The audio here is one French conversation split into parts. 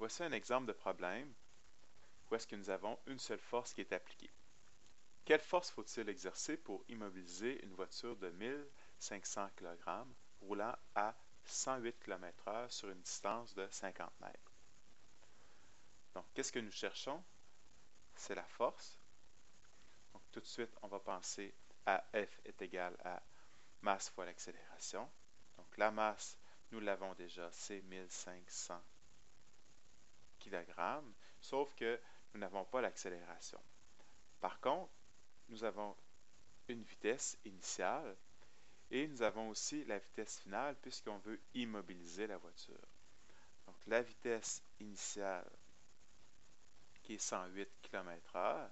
Voici un exemple de problème où est-ce que nous avons une seule force qui est appliquée. Quelle force faut-il exercer pour immobiliser une voiture de 1500 kg roulant à 108 km/h sur une distance de 50 mètres? Donc, qu'est-ce que nous cherchons? C'est la force. Donc, tout de suite, on va penser à F est égal à masse fois l'accélération. Donc, la masse, nous l'avons déjà, c'est 1500 kg, sauf que nous n'avons pas l'accélération. Par contre, nous avons une vitesse initiale et nous avons aussi la vitesse finale puisqu'on veut immobiliser la voiture. Donc, la vitesse initiale qui est 108 km/h.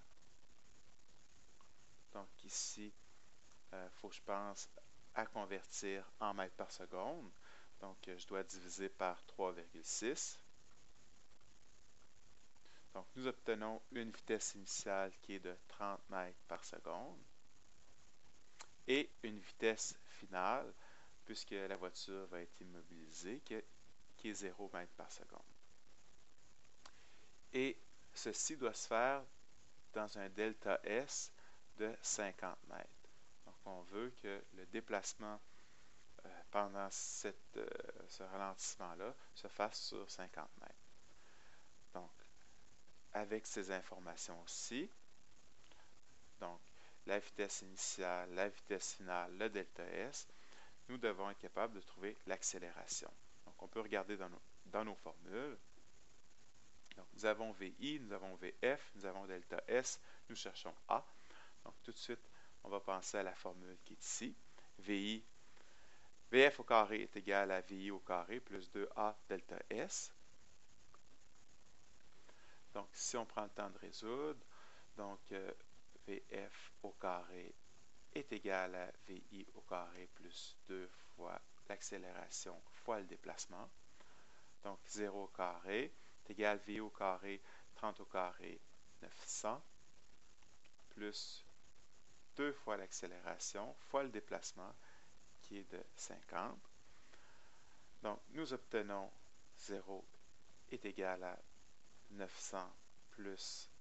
Donc, ici, il faut que je pense à convertir en mètres par seconde. Donc, je dois diviser par 3,6. Donc, nous obtenons une vitesse initiale qui est de 30 mètres par seconde et une vitesse finale, puisque la voiture va être immobilisée, qui est 0 mètres par seconde. Et ceci doit se faire dans un delta S de 50 mètres. Donc, on veut que le déplacement pendant ce ralentissement-là se fasse sur 50 mètres. Donc, avec ces informations-ci, donc la vitesse initiale, la vitesse finale, le delta S, nous devons être capables de trouver l'accélération. Donc, on peut regarder dans nos formules. Donc, nous avons VI, nous avons VF, nous avons delta S, nous cherchons A. Donc, tout de suite, on va penser à la formule qui est ici. VF au carré est égal à VI au carré plus 2A delta S. Donc, si on prend le temps de résoudre, donc VF au carré est égal à VI au carré plus 2 fois l'accélération fois le déplacement. Donc, 0 au carré est égal à VI au carré, 30 au carré, 900, plus 2 fois l'accélération fois le déplacement, qui est de 50. Donc, nous obtenons 0 est égal à 900 plus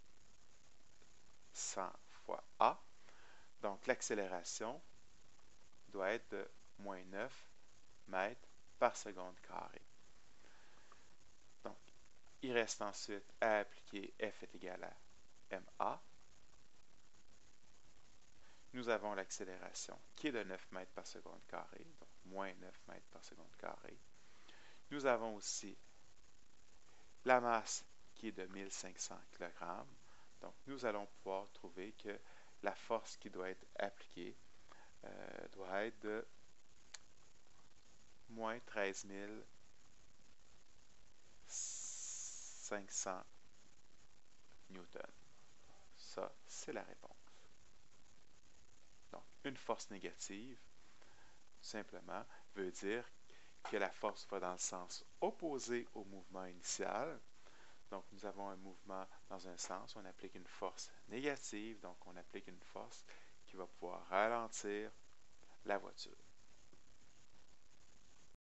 100 fois A. Donc, l'accélération doit être de moins 9 mètres par seconde carrée. Donc, il reste ensuite à appliquer F est égal à MA. Nous avons l'accélération qui est de 9 mètres par seconde carrée, donc moins 9 mètres par seconde carrée. Nous avons aussi la masse qui est de 1500 kg. Donc, nous allons pouvoir trouver que la force qui doit être appliquée doit être de moins 13 500 newtons. Ça, c'est la réponse. Donc, une force négative, simplement, veut dire que la force va dans le sens opposé au mouvement initial. Donc, nous avons un mouvement dans un sens, on applique une force négative, donc on applique une force qui va pouvoir ralentir la voiture.